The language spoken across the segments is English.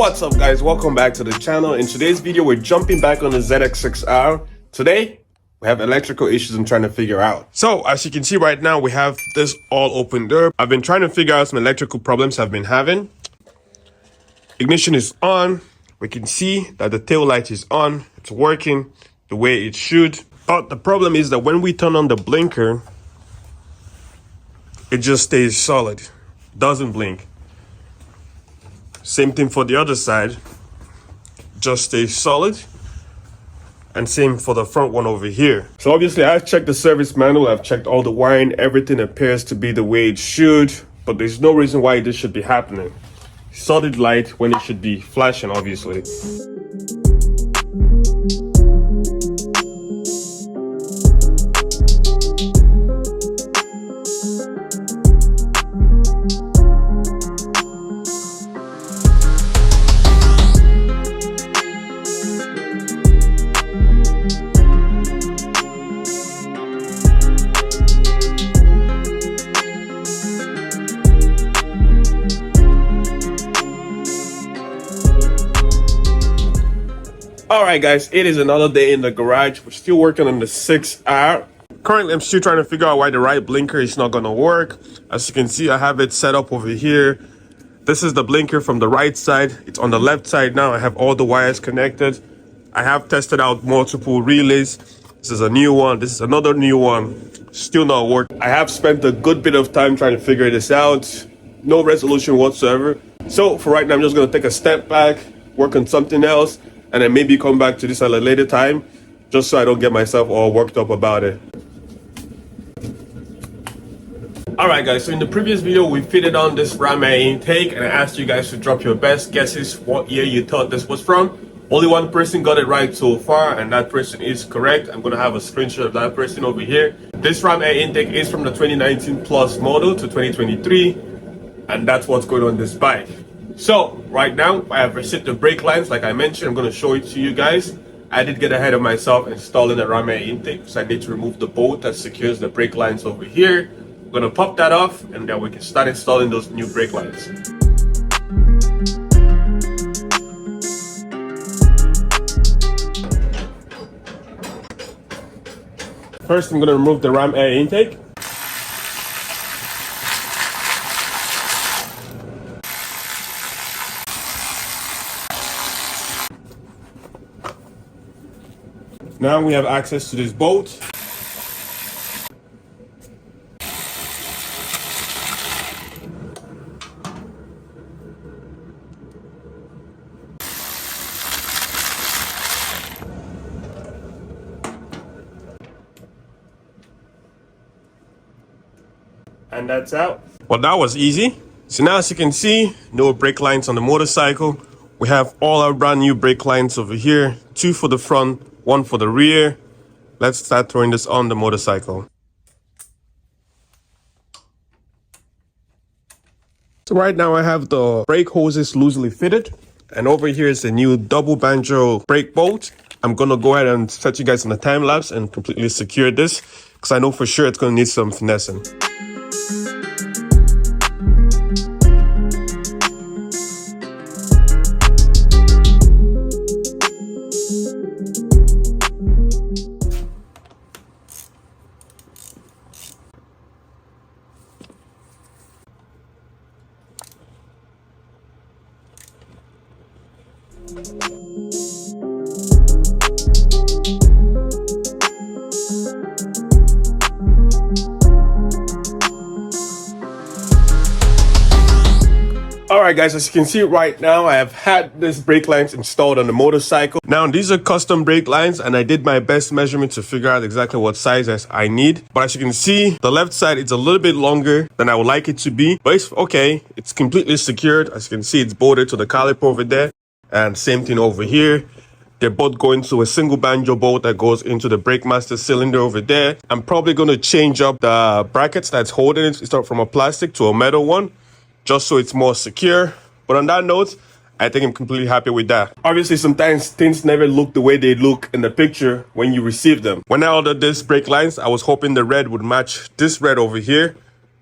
What's up guys, welcome back to the channel. In today's video we're jumping back on the ZX6R. Today we have electrical issues I'm trying to figure out. So as you can see right now we have this all opened up. I've been trying to figure out some electrical problems I've been having. Ignition is on. We can see that the tail light is on. It's working the way it should. But the problem is that when we turn on the blinker, it just stays solid, doesn't blink. Same thing for the other side, just stays solid. And same for the front one over here. So obviously I've checked the service manual, I've checked all the wiring, everything appears to be the way it should, but there's no reason why this should be happening. Solid light when it should be flashing, obviously. Alright guys, it is another day in the garage. We're still working on the 6R. Currently I'm still trying to figure out why the right blinker is not gonna work. As you can see, I have it set up over here. This is the blinker from the right side. It's on the left side now. I have all the wires connected. I have tested out multiple relays. This is a new one. This is another new one. Still not working. I have spent a good bit of time trying to figure this out. No resolution whatsoever. So for right now, I'm just gonna take a step back, work on something else, and then maybe come back to this at a later time, just so I don't get myself all worked up about it. Alright guys, so in the previous video, we fitted on this ram air intake, and I asked you guys to drop your best guesses what year you thought this was from. Only one person got it right so far, and that person is correct. I'm gonna have a screenshot of that person over here. This ram air intake is from the 2019 Plus model to 2023, and that's what's going on this bike. So right now I have reset the brake lines like I mentioned. I'm going to show it to you guys. I did get ahead of myself installing the ram air intake, so I need to remove the bolt that secures the brake lines over here. I'm going to pop that off, and then we can start installing those new brake lines. First I'm going to remove the ram air intake. Now we have access to this bolt. And that's out. Well, that was easy. So now as you can see, no brake lines on the motorcycle. We have all our brand new brake lines over here. 2 for the front, 1 for the rear. Let's start throwing this on the motorcycle. So right now I have the brake hoses loosely fitted, and over here is a new double banjo brake bolt. I'm gonna go ahead and set you guys on a time lapse and completely secure this, because I know for sure it's gonna need some finessing. Alright guys, as you can see right now, I have had these brake lines installed on the motorcycle. Now these are custom brake lines, and I did my best measurement to figure out exactly what sizes I need. But as you can see, the left side is a little bit longer than I would like it to be, but it's okay. It's completely secured. As you can see, it's bolted to the caliper over there, and same thing over here. They're both going to a single banjo bolt that goes into the brake master cylinder over there. I'm probably going to change up the brackets that's holding it. Start from a plastic to a metal one, just so it's more secure. But on that note, I think I'm completely happy with that. Obviously, sometimes things never look the way they look in the picture when you receive them. When I ordered this brake lines, I was hoping the red would match this red over here,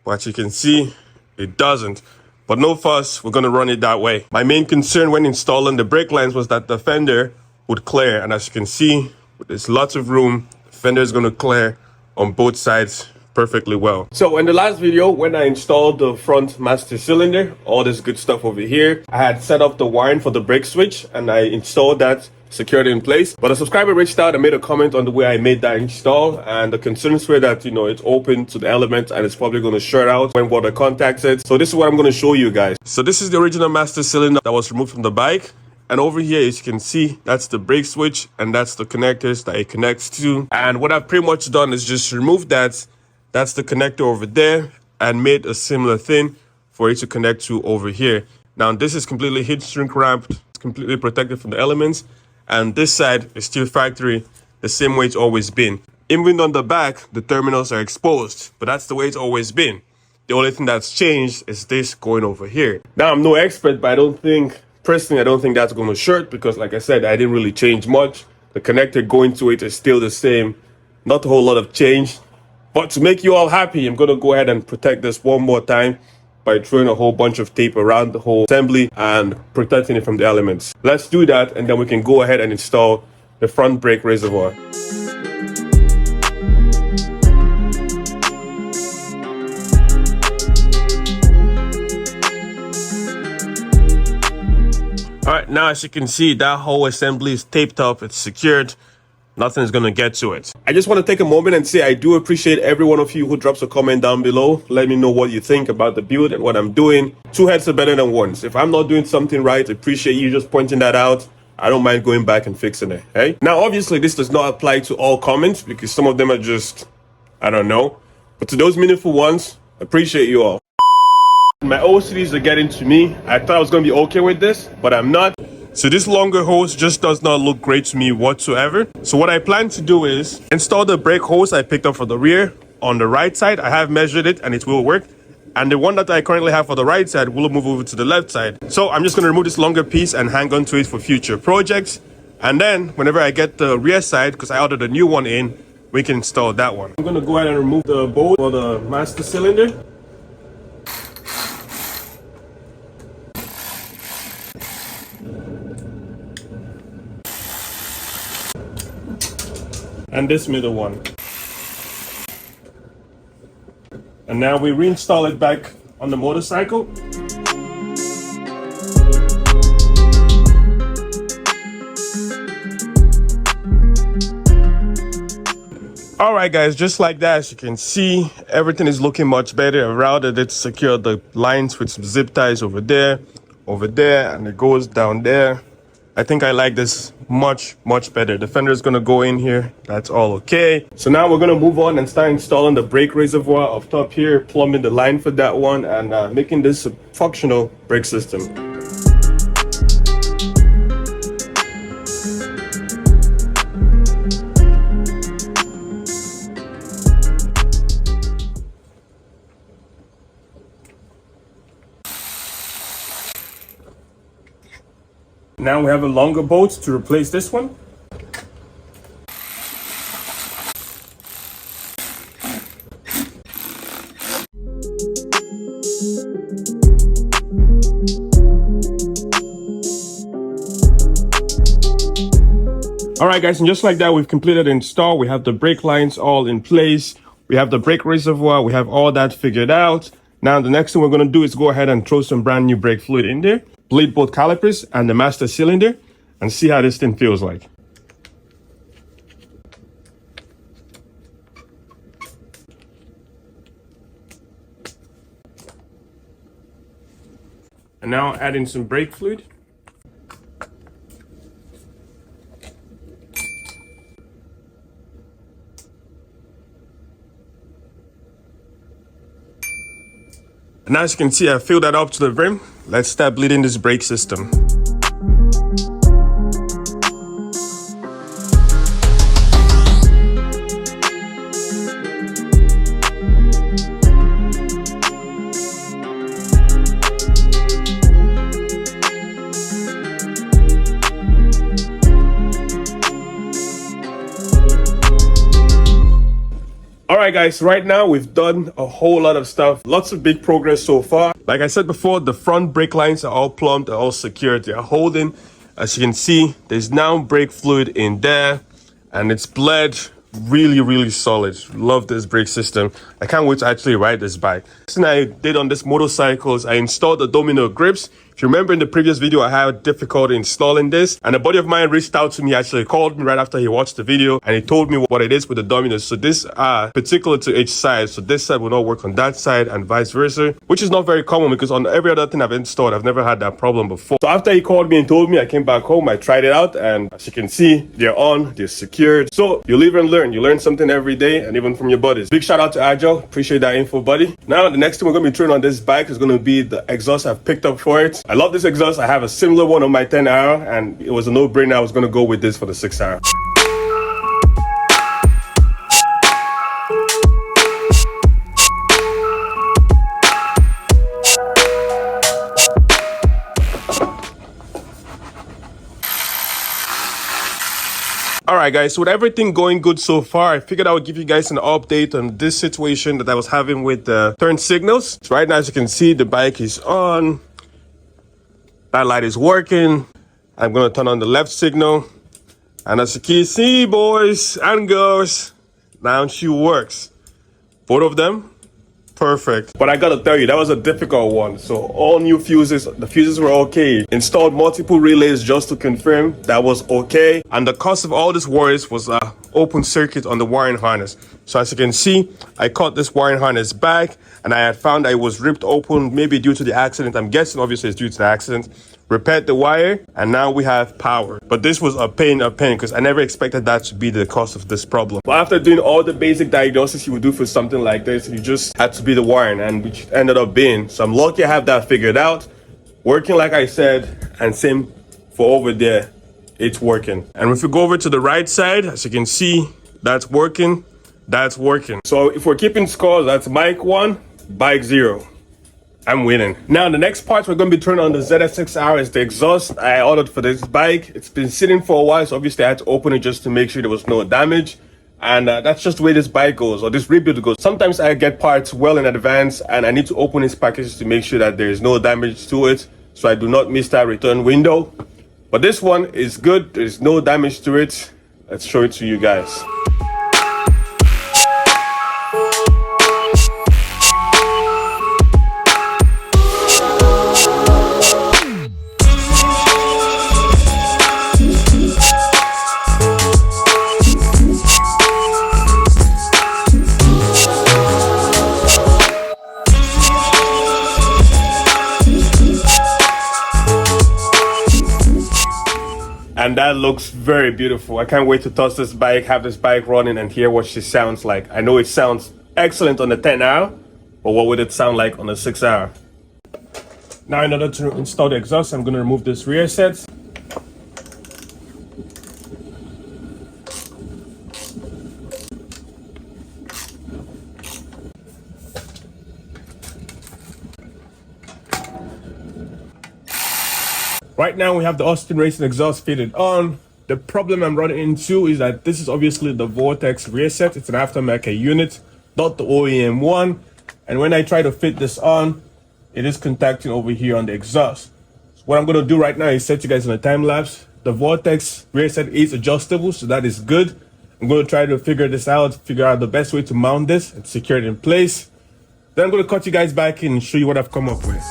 but as you can see, it doesn't. But no fuss, we're gonna run it that way. My main concern when installing the brake lines was that the fender would clear. And as you can see, there's lots of room. The fender is gonna clear on both sides perfectly well. So in the last video, when I installed the front master cylinder, all this good stuff over here, I had set up the wiring for the brake switch and I installed that, secured it in place. But a subscriber reached out and made a comment on the way I made that install, and the concerns were that, you know, it's open to the elements and it's probably going to short out when water contacts it. So this is what I'm going to show you guys. So this is the original master cylinder that was removed from the bike. And over here, as you can see, that's the brake switch and that's the connectors that it connects to. And what I've pretty much done is just remove that. That's the connector over there, and made a similar thing for it to connect to over here. Now this is completely heat shrink wrapped, it's completely protected from the elements, and this side is still factory, the same way it's always been. Even on the back, the terminals are exposed, but that's the way it's always been. The only thing that's changed is this going over here. Now I'm no expert, but I don't think that's going to short, because like I said, I didn't really change much. The connector going to it is still the same, not a whole lot of change. But to make you all happy, I'm going to go ahead and protect this one more time by throwing a whole bunch of tape around the whole assembly and protecting it from the elements. Let's do that, and then we can go ahead and install the front brake reservoir. All right, now as you can see, that whole assembly is taped up, it's secured. Nothing is going to get to it. I just want to take a moment and say I do appreciate every one of you who drops a comment down below. Let me know what you think about the build and what I'm doing. Two heads are better than one. If I'm not doing something right, I appreciate you just pointing that out. I don't mind going back and fixing it. Hey? Now, obviously, this does not apply to all comments because some of them are just, I don't know. But to those meaningful ones, appreciate you all. My OCDs are getting to me. I thought I was going to be okay with this, but I'm not. So this longer hose just does not look great to me whatsoever. So what I plan to do is install the brake hose I picked up for the rear on the right side. I have measured it and it will work. And the one that I currently have for the right side will move over to the left side. So I'm just going to remove this longer piece and hang on to it for future projects. And then whenever I get the rear side, because I ordered a new one in, we can install that one. I'm going to go ahead and remove the bolt for the master cylinder. And this middle one. And now we reinstall it back on the motorcycle. All right guys, just like that, as you can see, everything is looking much better. I routed it, secured the lines with some zip ties over there, and it goes down there. I think I like this much better. The fender is going to go in here. That's all okay. So now we're going to move on and start installing the brake reservoir up top here, plumbing the line for that one, and making this a functional brake system. Now we have a longer bolt to replace this one. All right guys, and just like that, we've completed the install. We have the brake lines all in place. We have the brake reservoir. We have all that figured out. Now the next thing we're going to do is go ahead and throw some brand new brake fluid in there. Bleed both calipers and the master cylinder and see how this thing feels like. And now add in some brake fluid. And as you can see, I filled that up to the brim. Let's start bleeding this brake system. All right, guys, right now we've done a whole lot of stuff. Lots of big progress so far. Like I said before, the front brake lines are all plumbed, they're all secured, they're holding. As you can see, there's now brake fluid in there and it's bled really solid. Love this brake system. I can't wait to actually ride this bike. Something I did on this motorcycle is I installed the domino grips. If you remember in the previous video, I had difficulty installing this, and a buddy of mine reached out to me, actually called me right after he watched the video, and he told me what it is with the dominoes. So this are particular to each side, so this side will not work on that side and vice versa, which is not very common because on every other thing I've installed, I've never had that problem before. So after he called me and told me, I came back home, I tried it out, and as you can see, they're on, they're secured. So you live and learn. You learn something every day, and even from your buddies. Big shout out to Agile. Appreciate that info, buddy. Now the next thing we're going to be throwing on this bike is going to be the exhaust I've picked up for it. I love this exhaust. I have a similar one on my 10R, and it was a no-brainer. I was going to go with this for the 6R. Alright guys, so with everything going good so far, I figured I would give you guys an update on this situation that I was having with the turn signals. So right now, as you can see, the bike is on. That light is working. I'm going to turn on the left signal. And as you can see, boys and girls, now she works. Both of them, perfect. But I gotta tell you, that was a difficult one. So all new fuses, the fuses were okay. Installed multiple relays just to confirm that was okay. And the cause of all this worries was a open circuit on the wiring harness. So as you can see, I cut this wiring harness back and I had found that it was ripped open, maybe due to the accident. I'm guessing obviously it's due to the accident. Repaired the wire and now we have power. But this was a pain because I never expected that to be the cause of this problem. But after doing all the basic diagnosis you would do for something like this, you just had to be the wiring, and which ended up being. So I'm lucky I have that figured out. Working like I said, and same for over there, it's working. And if we go over to the right side, as you can see, that's working, that's working. So if we're keeping scores, that's bike 1, bike 0. I'm winning. Now, the next part we're going to be turning on the ZX6R is the exhaust I ordered for this bike. It's been sitting for a while, so obviously I had to open it just to make sure there was no damage. And that's just the way this bike goes, or this rebuild goes. Sometimes I get parts well in advance, and I need to open these packages to make sure that there is no damage to it, so I do not miss that return window. But this one is good. There's no damage to it. Let's show it to you guys. And that looks very beautiful. I can't wait to touch this bike, have this bike running, and hear what she sounds like. I know it sounds excellent on the 10R, but what would it sound like on the 6R? Now, in order to install the exhaust, I'm going to remove this rear set. Right now we have the Austin Racing exhaust fitted on. The problem I'm running into is that this is obviously the Vortex rear set. It's an aftermarket unit, not the OEM one. And when I try to fit this on, it is contacting over here on the exhaust. So what I'm going to do right now is set you guys on a time lapse. The Vortex rear set is adjustable, so that is good. I'm going to try to figure this out, figure out the best way to mount this and secure it in place. Then I'm going to cut you guys back in and show you what I've come up with.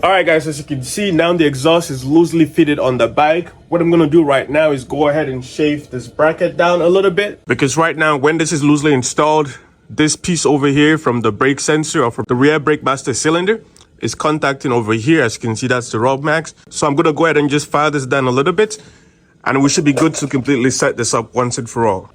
Alright guys, as you can see, now the exhaust is loosely fitted on the bike. What I'm going to do right now is go ahead and shave this bracket down a little bit. Because right now, when this is loosely installed, this piece over here from the brake sensor or from the rear brake master cylinder is contacting over here. As you can see, that's the rub max. So I'm going to go ahead and just file this down a little bit, and we should be good to completely set this up once and for all.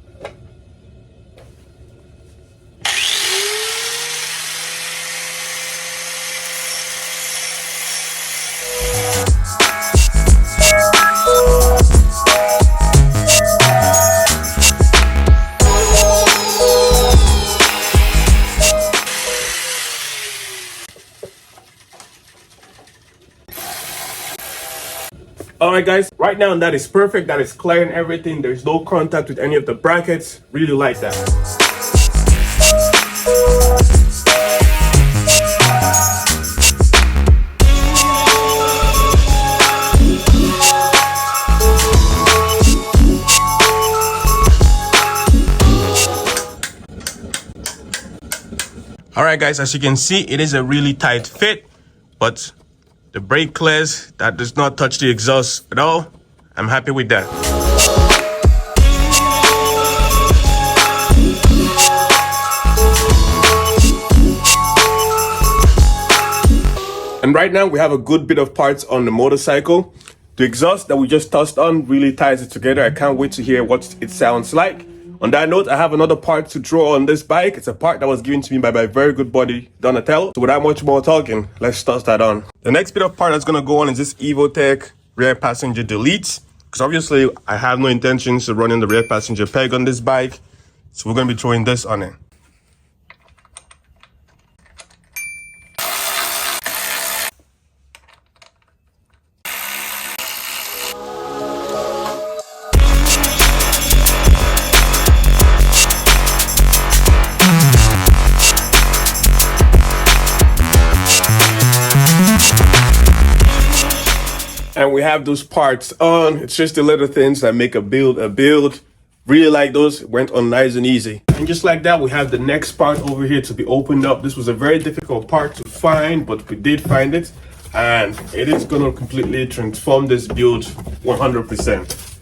Alright guys, right now that is perfect, that is clear and everything. There's no contact with any of the brackets. Really like that. Alright guys, as you can see, it is a really tight fit, but the brake clears. That does not touch the exhaust at all. I'm happy with that. And right now we have a good bit of parts on the motorcycle. The exhaust that we just tossed on really ties it together. I can't wait to hear what it sounds like. On that note, I have another part to draw on this bike. It's a part that was given to me by my very good buddy, Donatello. So without much more talking, let's toss that on. The next bit of part that's going to go on is this Evotech rear passenger delete. Because obviously, I have no intentions of running the rear passenger peg on this bike. So we're going to be throwing this on it. And we have those parts on. It's just the little things that make a build a build. Really like those. It went on nice and easy. And just like that, we have the next part over here to be opened up. This was a very difficult part to find, but we did find it. And it is going to completely transform this build 100%.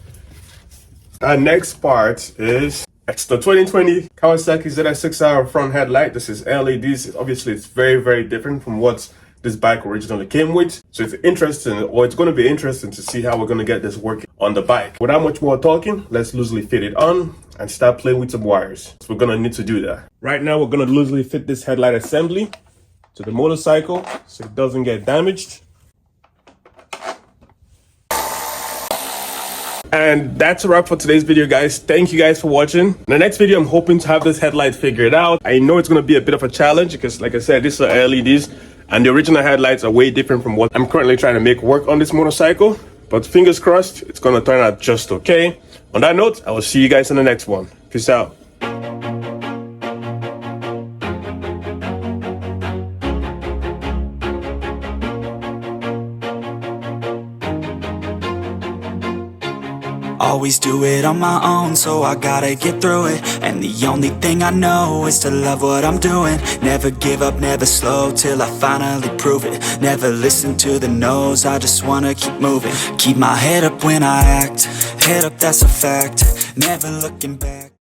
Our next part is it's the 2020 Kawasaki ZX6R front headlight. This is LEDs. Obviously, it's very, very different from what this bike originally came with. So it's interesting, or it's going to be interesting to see how we're going to get this working on the bike. Without much more talking, let's loosely fit it on and start playing with some wires. So we're going to need to do that. Right now, we're going to loosely fit this headlight assembly to the motorcycle so it doesn't get damaged. And that's a wrap for today's video, guys. Thank you guys for watching. In the next video, I'm hoping to have this headlight figured out. I know it's going to be a bit of a challenge because, like I said, these are LEDs. And the original headlights are way different from what I'm currently trying to make work on this motorcycle. But fingers crossed, it's going to turn out just okay. On that note, I will see you guys in the next one. Peace out. Always do it on my own, so I gotta get through it. And the only thing I know is to love what I'm doing. Never give up, never slow, till I finally prove it. Never listen to the no's, I just wanna keep moving. Keep my head up when I act, head up, that's a fact. Never looking back.